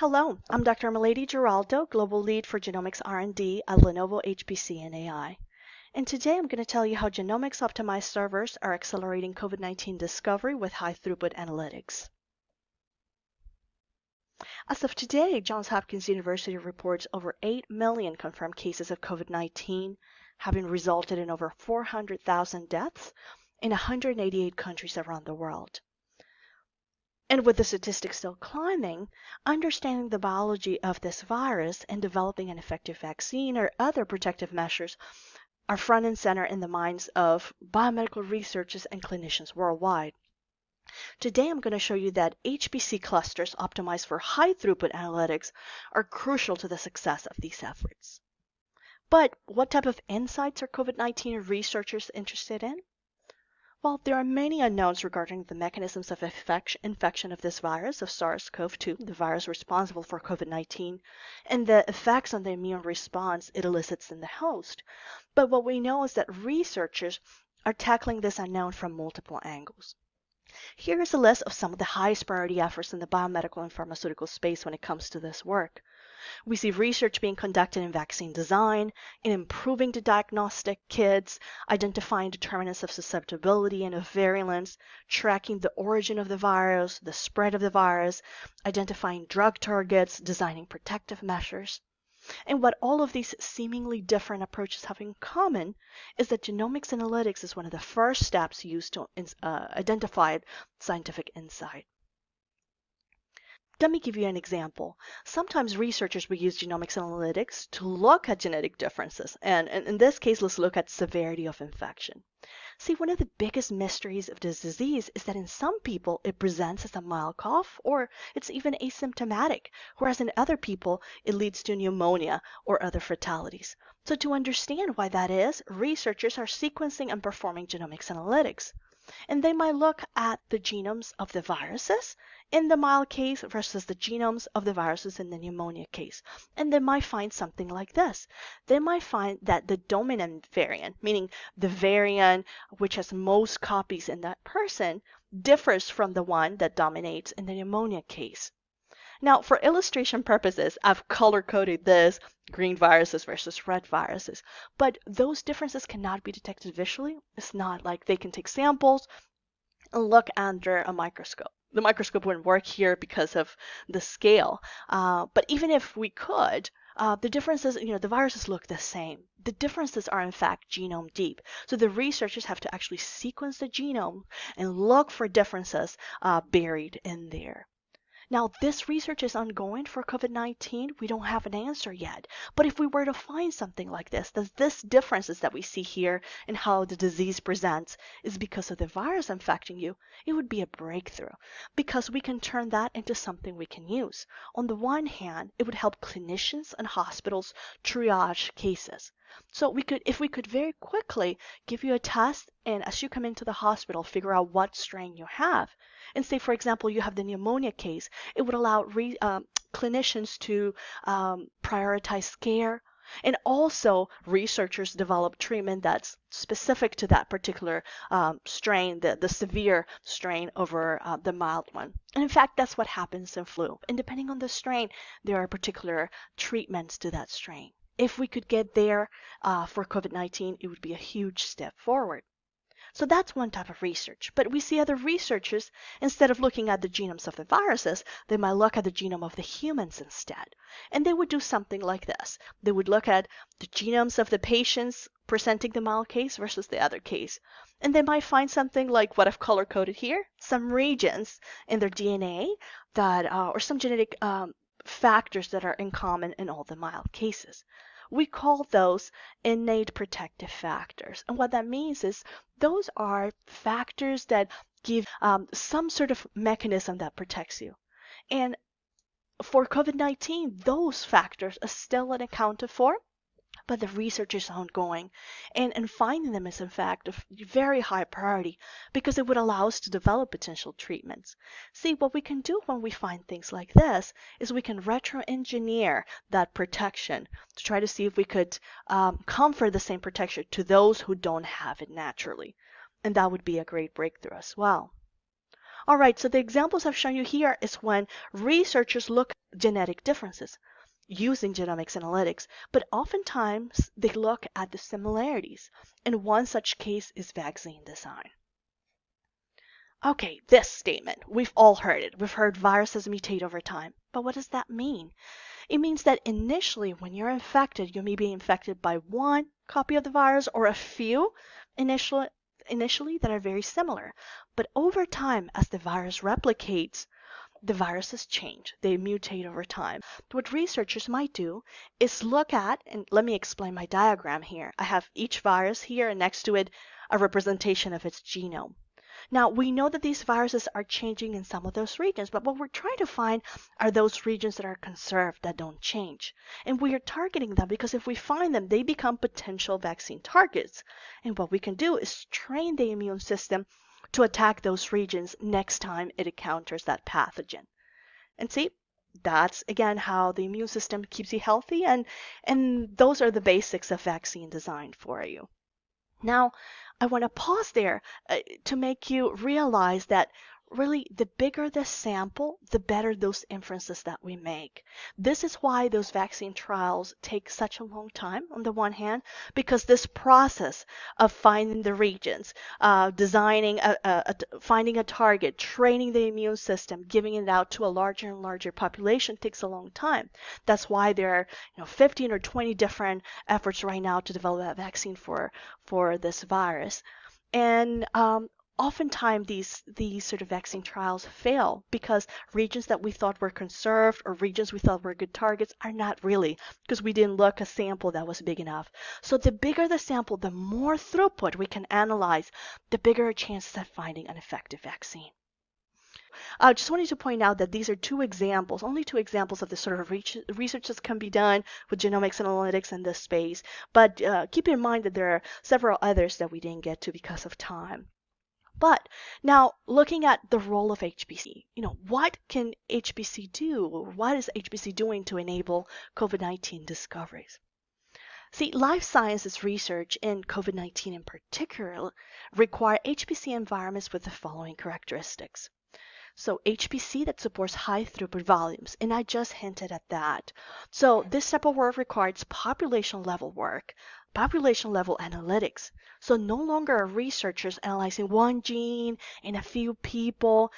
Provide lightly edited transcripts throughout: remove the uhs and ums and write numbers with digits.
Hello, I'm Dr. Mileidy Giraldo, Global Lead for Genomics R&D at Lenovo HPC and AI. And today I'm going to tell you how genomics optimized servers are accelerating COVID-19 discovery with high-throughput analytics. As of today, Johns Hopkins University reports over 8 million confirmed cases of COVID-19, having resulted in over 400,000 deaths in 188 countries around the world. And with the statistics still climbing, understanding the biology of this virus and developing an effective vaccine or other protective measures are front and center in the minds of biomedical researchers and clinicians worldwide. Today, I'm going to show you that HPC clusters optimized for high-throughput analytics are crucial to the success of these efforts. But what type of insights are COVID-19 researchers interested in? Well, there are many unknowns regarding the mechanisms of infection of this virus, of SARS-CoV-2, the virus responsible for COVID-19, and the effects on the immune response it elicits in the host. But what we know is that researchers are tackling this unknown from multiple angles. Here is a list of some of the highest priority efforts in the biomedical and pharmaceutical space when it comes to this work. We see research being conducted in vaccine design, in improving the diagnostic kits, identifying determinants of susceptibility and of virulence, tracking the origin of the virus, the spread of the virus, identifying drug targets, designing protective measures. And what all of these seemingly different approaches have in common is that genomics analytics is one of the first steps used to identify scientific insight. Let me give you an example. Sometimes researchers will use genomics analytics to look at genetic differences, and in this case, let's look at severity of infection. See, one of the biggest mysteries of this disease is that in some people it presents as a mild cough, or it's even asymptomatic, whereas in other people it leads to pneumonia or other fatalities. So to understand why that is, researchers are sequencing and performing genomics analytics. And they might look at the genomes of the viruses in the mild case versus the genomes of the viruses in the pneumonia case. And they might find something like this. They might find that the dominant variant, meaning the variant which has most copies in that person, differs from the one that dominates in the pneumonia case. Now, for illustration purposes, I've color-coded this green viruses versus red viruses, but those differences cannot be detected visually. It's not like they can take samples and look under a microscope. The microscope wouldn't work here because of the scale, but even if we could, the differences, the viruses look the same. The differences are in fact genome deep. So the researchers have to actually sequence the genome and look for differences buried in there. Now, this research is ongoing for COVID-19. We don't have an answer yet. But if we were to find something like this differences that we see here in how the disease presents is because of the virus infecting you, it would be a breakthrough because we can turn that into something we can use. On the one hand, it would help clinicians and hospitals triage cases. So if we could very quickly give you a test and as you come into the hospital, figure out what strain you have. And say, for example, you have the pneumonia case, it would allow clinicians to prioritize care. And also, researchers develop treatment that's specific to that particular strain, the severe strain over the mild one. And in fact, that's what happens in flu. And depending on the strain, there are particular treatments to that strain. If we could get there for COVID-19, it would be a huge step forward. So that's one type of research. But we see other researchers, instead of looking at the genomes of the viruses, they might look at the genome of the humans instead. And they would do something like this. They would look at the genomes of the patients presenting the mild case versus the other case. And they might find something like what I've color-coded here, some regions in their DNA that, or some genetic factors that are in common in all the mild cases. We call those innate protective factors. And what that means is those are factors that give some sort of mechanism that protects you. And for COVID-19, those factors are still unaccounted for, but the research is ongoing. And finding them is, in fact, a very high priority because it would allow us to develop potential treatments. See, what we can do when we find things like this is we can retro-engineer that protection to try to see if we could confer the same protection to those who don't have it naturally. And that would be a great breakthrough as well. All right, so the examples I've shown you here is when researchers look genetic differences using genomics analytics, but oftentimes they look at the similarities. And one such case is vaccine design. Okay, this statement, we've all heard it. We've heard viruses mutate over time. But what does that mean? It means that initially, when you're infected, you may be infected by one copy of the virus or a few initially that are very similar. But over time, as the virus replicates, the viruses change. They mutate over time. What researchers might do is look at, and let me explain my diagram here. I have each virus here, and next to it, a representation of its genome. Now, we know that these viruses are changing in some of those regions, but what we're trying to find are those regions that are conserved, that don't change. And we are targeting them because if we find them, they become potential vaccine targets. And what we can do is train the immune system to attack those regions next time it encounters that pathogen. And see, that's again how the immune system keeps you healthy, and those are the basics of vaccine design for you. Now, I want to pause there to make you realize that really the bigger the sample, the better those inferences that we make. This is why those vaccine trials take such a long time on the one hand, because this process of finding the regions, designing, finding a target, training the immune system, giving it out to a larger and larger population takes a long time. That's why there are 15 or 20 different efforts right now to develop a vaccine for this virus. And oftentimes these sort of vaccine trials fail because regions that we thought were conserved or regions we thought were good targets are not really, because we didn't look a sample that was big enough. So the bigger the sample, the more throughput we can analyze, the bigger our chances of finding an effective vaccine. I just wanted to point out that these are only two examples of the sort of research that can be done with genomics and analytics in this space. But keep in mind that there are several others that we didn't get to because of time. But now looking at the role of HPC, what can HPC do? What is HPC doing to enable COVID-19 discoveries? See, life sciences research in COVID-19 in particular require HPC environments with the following characteristics. So HPC that supports high throughput volumes, and I just hinted at that. So this type of work requires population level work, population level analytics. So no longer are researchers analyzing one gene in a few people,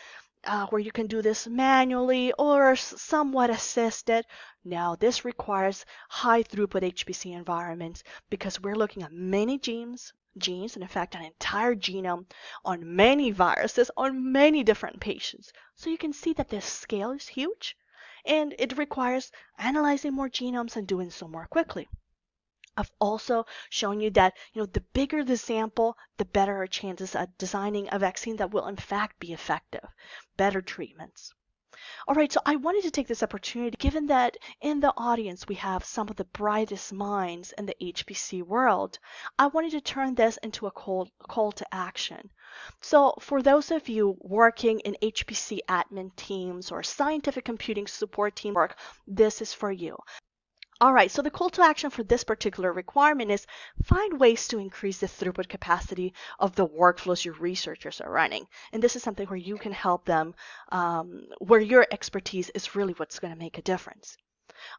where you can do this manually or somewhat assisted. Now this requires high throughput HPC environments because we're looking at many genes, and in fact an entire genome on many viruses on many different patients. So you can see that the scale is huge and it requires analyzing more genomes and doing so more quickly. I've also shown you that the bigger the sample, the better our chances at designing a vaccine that will in fact be effective, better treatments. All right, so I wanted to take this opportunity, given that in the audience we have some of the brightest minds in the HPC world, I wanted to turn this into a call to action. So for those of you working in HPC admin teams or scientific computing support team work, this is for you. All right, so the call to action for this particular requirement is find ways to increase the throughput capacity of the workflows your researchers are running. And this is something where you can help them, where your expertise is really what's going to make a difference.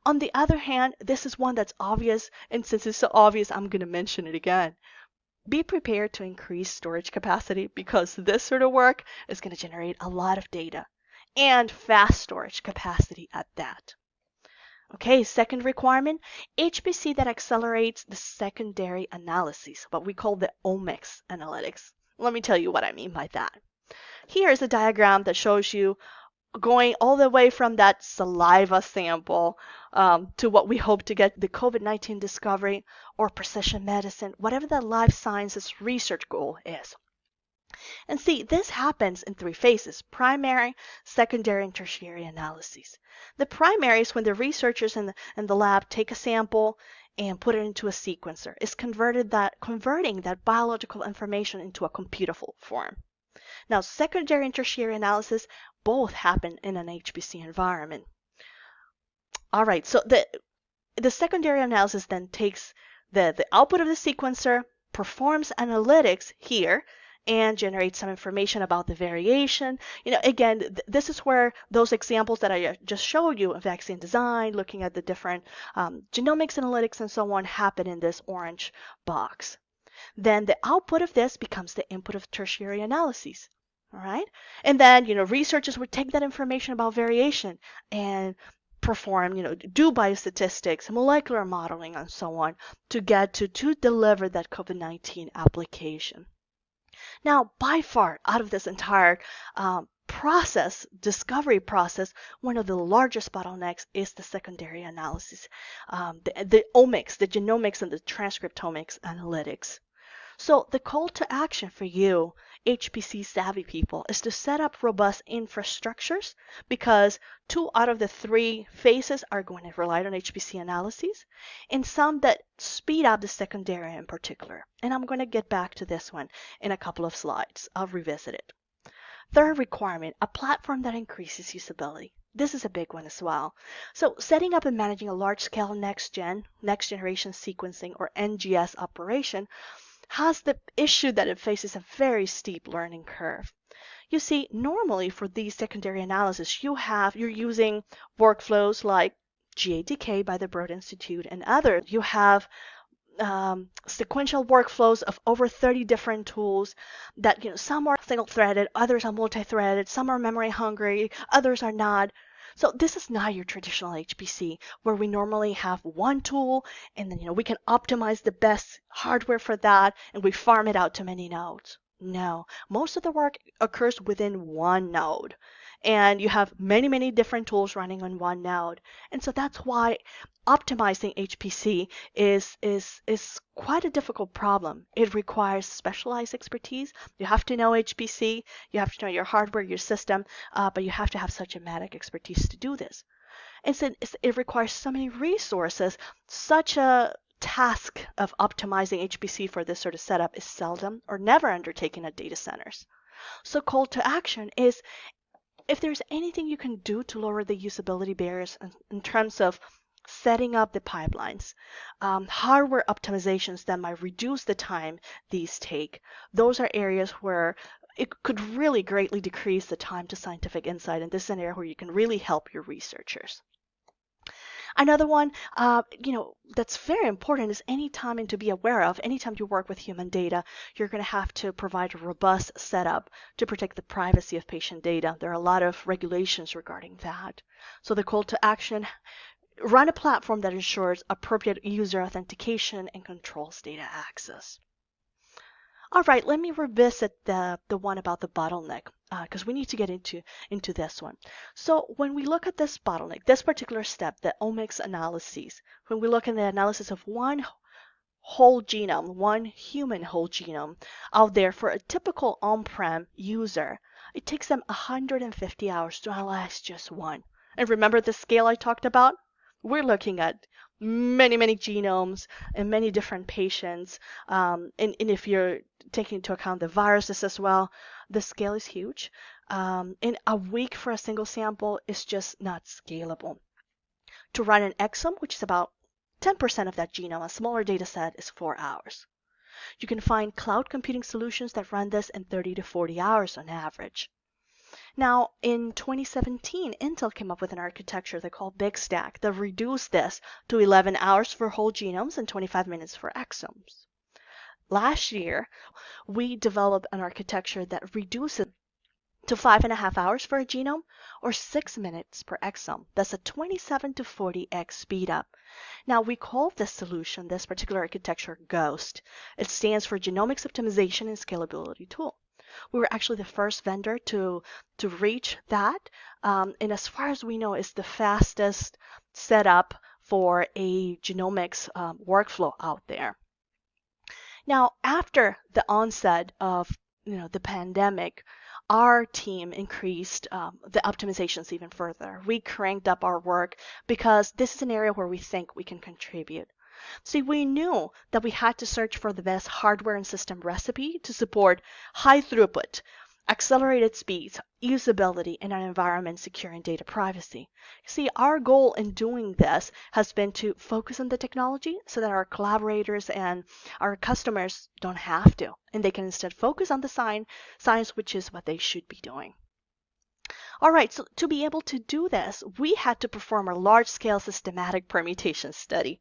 On the other hand, this is one that's obvious, and since it's so obvious, I'm going to mention it again. Be prepared to increase storage capacity because this sort of work is going to generate a lot of data and fast storage capacity at that. Okay, second requirement, HPC that accelerates the secondary analyses, what we call the omics analytics. Let me tell you what I mean by that. Here is a diagram that shows you going all the way from that saliva sample to what we hope to get the COVID-19 discovery or precision medicine, whatever the life sciences research goal is. And see, this happens in three phases: primary, secondary, and tertiary analyses. The primary is when the researchers in the lab take a sample and put it into a sequencer. It's converting that biological information into a computable form. Now, secondary and tertiary analysis both happen in an HPC environment. All right, so the secondary analysis then takes the output of the sequencer, performs analytics here, and generate some information about the variation. Again, this is where those examples that I just showed you, vaccine design, looking at the different genomics analytics and so on, happen in this orange box. Then the output of this becomes the input of tertiary analyses. All right. And then, researchers would take that information about variation and perform, do biostatistics, molecular modeling, and so on to get to deliver that COVID-19 application. Now, by far, out of this entire discovery process, one of the largest bottlenecks is the secondary analysis, the omics, the genomics, and the transcriptomics analytics. So the call to action for you, HPC savvy people, is to set up robust infrastructures, because 2 out of the 3 phases are going to rely on HPC analyses, and some that speed up the secondary in particular. And I'm going to get back to this one in a couple of slides. I'll revisit it. Third requirement, a platform that increases usability. This is a big one as well. So setting up and managing a large-scale next generation sequencing, or NGS operation, has the issue that it faces a very steep learning curve. You see, normally for these secondary analysis, you're using workflows like GATK by the Broad Institute and others. You have sequential workflows of over 30 different tools that, some are single-threaded, others are multi-threaded, some are memory hungry, others are not. So this is not your traditional HPC, where we normally have one tool and then, we can optimize the best hardware for that and we farm it out to many nodes. No, most of the work occurs within one node, and you have many, many different tools running on one node. And so that's why optimizing HPC is quite a difficult problem. It requires specialized expertise. You have to know HPC, you have to know your hardware, your system, but you have to have subject expertise to do this. And so it requires so many resources. Such a task of optimizing HPC for this sort of setup is seldom or never undertaken at data centers. So call to action is, if there's anything you can do to lower the usability barriers in terms of setting up the pipelines, hardware optimizations that might reduce the time these take, those are areas where it could really greatly decrease the time to scientific insight, and this is an area where you can really help your researchers. Another one, that's very important is anytime, and to be aware of, anytime you work with human data, you're going to have to provide a robust setup to protect the privacy of patient data. There are a lot of regulations regarding that. So the call to action, run a platform that ensures appropriate user authentication and controls data access. All right, let me revisit the one about the bottleneck, because we need to get into this one. So when we look at this bottleneck, this particular step, the omics analyses, when we look at the analysis of one whole genome, one human whole genome out there for a typical on-prem user, it takes them 150 hours to analyze just one. And remember the scale I talked about? We're looking at many, many genomes and many different patients. And if you're taking into account the viruses as well, the scale is huge. And a week for a single sample is just not scalable. To run an exome, which is about 10% of that genome, a smaller data set, is 4 hours. You can find cloud computing solutions that run this in 30 to 40 hours on average. Now, in 2017, Intel came up with an architecture they call Big Stack that reduced this to 11 hours for whole genomes and 25 minutes for exomes. Last year, we developed an architecture that reduces to 5.5 hours for a genome or 6 minutes per exome. That's a 27 to 40x speed up. Now, we call this solution, this particular architecture, GHOST. It stands for Genomics Optimization and Scalability Tool. We were actually the first vendor to reach that, and as far as we know, it's the fastest setup for a genomics workflow out there. Now, after the onset of the pandemic, our team increased the optimizations even further. We cranked up our work because this is an area where we think we can contribute. See, we knew that we had to search for the best hardware and system recipe to support high throughput, accelerated speeds, usability, and an environment secure and data privacy. See, our goal in doing this has been to focus on the technology so that our collaborators and our customers don't have to, and they can instead focus on the science, which is what they should be doing. All right, so to be able to do this, we had to perform a large-scale systematic permutation study.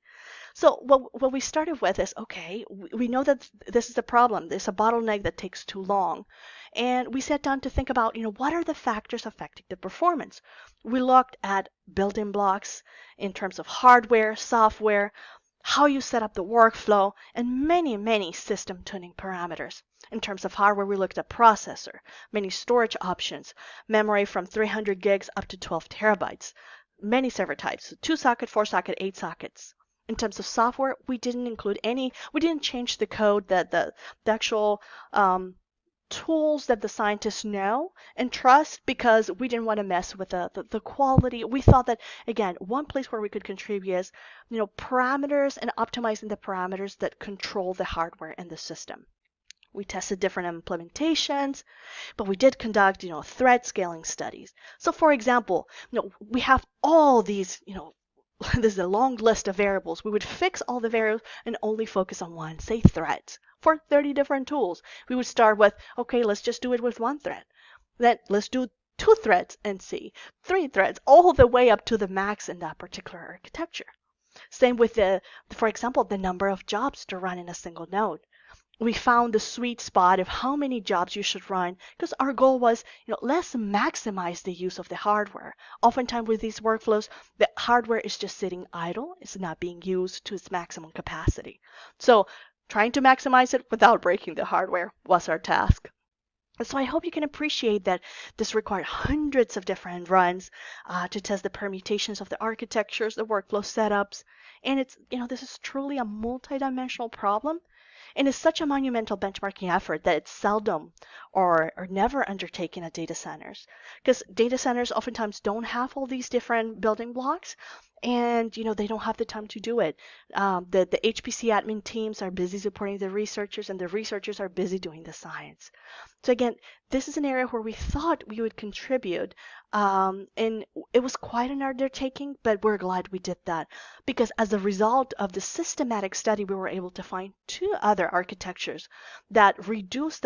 So what we started with is, okay, we know that this is a problem. There's a bottleneck that takes too long. And we sat down to think about, what are the factors affecting the performance? We looked at building blocks in terms of hardware, software, how you set up the workflow, and many, many system tuning parameters. In terms of hardware, we looked at processor, many storage options, memory from 300 gigs up to 12 terabytes, many server types, 2-socket, 4-socket, 8 sockets. In terms of software, we didn't include we didn't change the code that the actual tools that the scientists know and trust, because we didn't want to mess with the quality. We thought that, again, one place where we could contribute is, parameters and optimizing the parameters that control the hardware and the system. We tested different implementations, but we did conduct, thread scaling studies. So for example, we have all these, this is a long list of variables. We would fix all the variables and only focus on one, say threads, for 30 different tools. We would start with, okay, let's just do it with one thread. Then let's do 2 threads and see 3 threads, all the way up to the max in that particular architecture. Same with for example, the number of jobs to run in a single node. We found the sweet spot of how many jobs you should run, because our goal was, let's maximize the use of the hardware. Oftentimes with these workflows, the hardware is just sitting idle. It's not being used to its maximum capacity. So trying to maximize it without breaking the hardware was our task. So I hope you can appreciate that this required hundreds of different runs to test the permutations of the architectures, the workflow setups. And it's, this is truly a multidimensional problem. And it's such a monumental benchmarking effort that it's seldom or never undertaken at data centers, because data centers oftentimes don't have all these different building blocks, and they don't have the time to do it. The HPC admin teams are busy supporting the researchers, and the researchers are busy doing the science. So again, this is an area where we thought we would contribute, and it was quite an undertaking, but we're glad we did that, because as a result of the systematic study, we were able to find 2 other architectures that reduced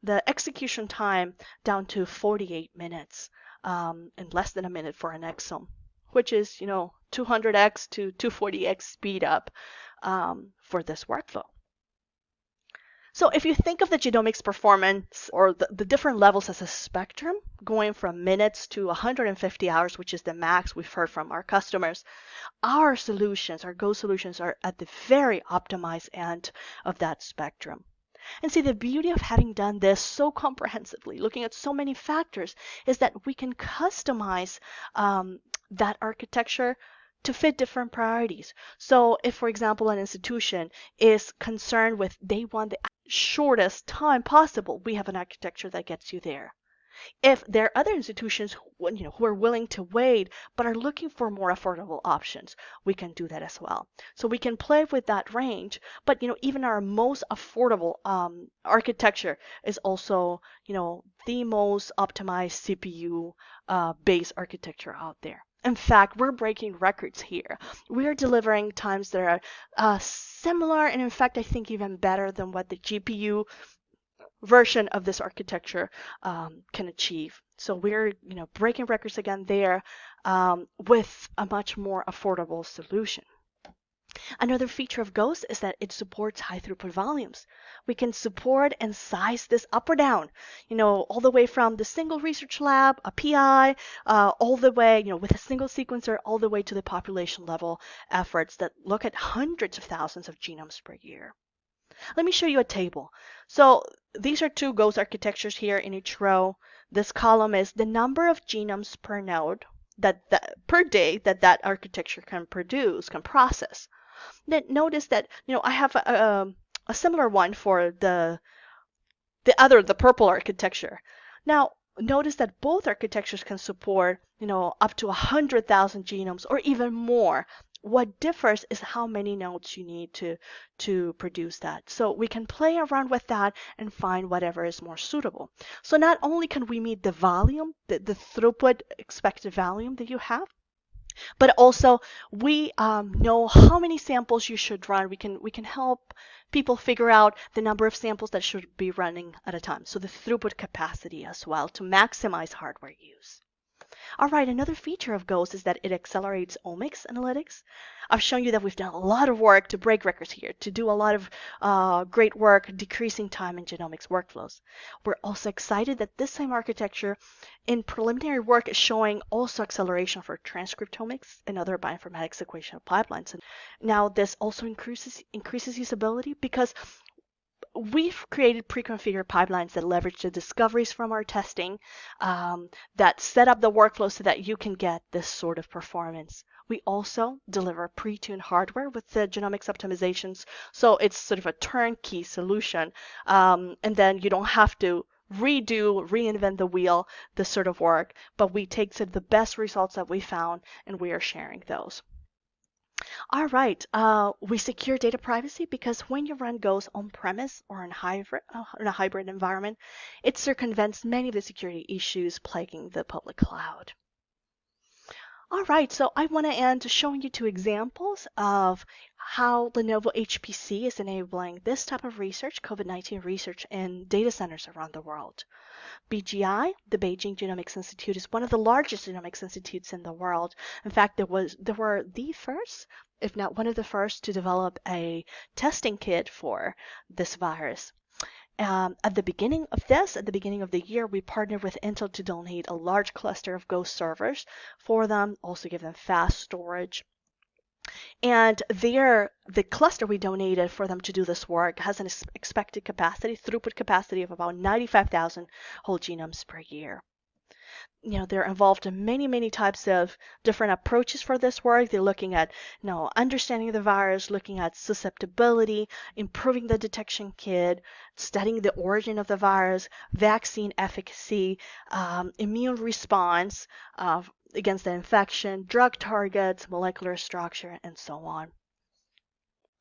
the execution time down to 48 minutes, and less than a minute for an exome, which is 200x to 240x speed up for this workflow. So if you think of the genomics performance or the different levels as a spectrum, going from minutes to 150 hours, which is the max we've heard from our customers, our solutions, our Go solutions, are at the very optimized end of that spectrum. And see, the beauty of having done this so comprehensively, looking at so many factors, is that we can customize that architecture to fit different priorities. So if, for example, an institution is concerned with they want the shortest time possible, we have an architecture that gets you there. If there are other institutions who are willing to wait but are looking for more affordable options, we can do that as well. So we can play with that range, but even our most affordable architecture is also the most optimized CPU based architecture out there. In fact, we're breaking records here. We are delivering times that are similar, and in fact, I think even better than what the GPU version of this architecture can achieve. So we're breaking records again there with a much more affordable solution. Another feature of Ghost is that it supports high throughput volumes. We can support and size this up or down, all the way from the single research lab, a PI, all the way, with a single sequencer, all the way to the population level efforts that look at hundreds of thousands of genomes per year. Let me show you a table. So these are 2 Ghost architectures here in each row. This column is the number of genomes per node per day that architecture can process. Then notice that I have a similar one for the purple architecture. Now notice that both architectures can support up to 100,000 genomes or even more What differs is how many nodes you need to produce that. So we can play around with that and find whatever is more suitable. So not only can we meet the volume, the throughput expected volume that you have, but also we know how many samples you should run. We can help people figure out the number of samples that should be running at a time. So the throughput capacity as well to maximize hardware use. All right, another feature of Ghost is that it accelerates omics analytics. I've shown you that we've done a lot of work to break records here, to do a lot of great work decreasing time in genomics workflows. We're also excited that this same architecture in preliminary work is showing also acceleration for transcriptomics and other bioinformatics equation pipelines. And now this also increases usability because we've created pre-configured pipelines that leverage the discoveries from our testing that set up the workflow so that you can get this sort of performance. We also deliver pre-tuned hardware with the genomics optimizations, so it's sort of a turnkey solution, and then you don't have to reinvent the wheel, this sort of work, but we take sort of the best results that we found and we are sharing those. All right, we secure data privacy because when you run Ghost on-premise or in a hybrid environment, it circumvents many of the security issues plaguing the public cloud. All right, so I want to end showing you two examples of how Lenovo HPC is enabling this type of research, COVID-19 research, in data centers around the world. BGI, the Beijing Genomics Institute, is one of the largest genomics institutes in the world. In fact, they were the first, if not one of the first, to develop a testing kit for this virus. At the beginning of the year, we partnered with Intel to donate a large cluster of Ghost servers for them, also give them fast storage. And the cluster we donated for them to do this work has an expected throughput capacity of about 95,000 whole genomes per year. They're involved in many types of different approaches for this work. They're looking at, understanding the virus, looking at susceptibility, improving the detection kit, studying the origin of the virus, vaccine efficacy, immune response against the infection, drug targets, molecular structure, and so on.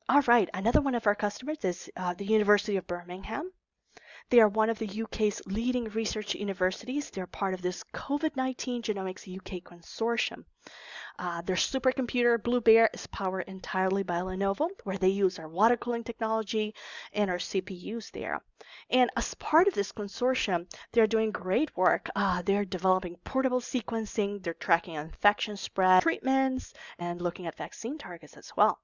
All right, another one of our customers is the University of Birmingham. They are one of the UK's leading research universities. They're part of this COVID-19 Genomics UK consortium. Their supercomputer, Blue Bear, is powered entirely by Lenovo, where they use our water cooling technology and our CPUs there. And as part of this consortium, they're doing great work. They're developing portable sequencing, they're tracking infection spread, treatments, and looking at vaccine targets as well.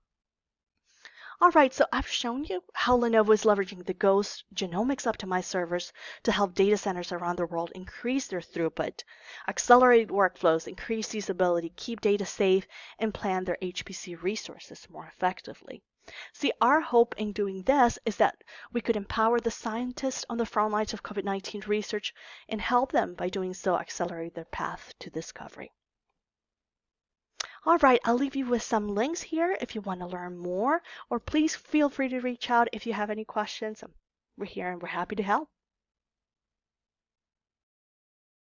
All right, so I've shown you how Lenovo is leveraging the Ghost genomics optimized servers to help data centers around the world increase their throughput, accelerate workflows, increase usability, keep data safe, and plan their HPC resources more effectively. See, our hope in doing this is that we could empower the scientists on the front lines of COVID-19 research and help them by doing so accelerate their path to discovery. All right, I'll leave you with some links here if you want to learn more, or please feel free to reach out if you have any questions. We're here and we're happy to help.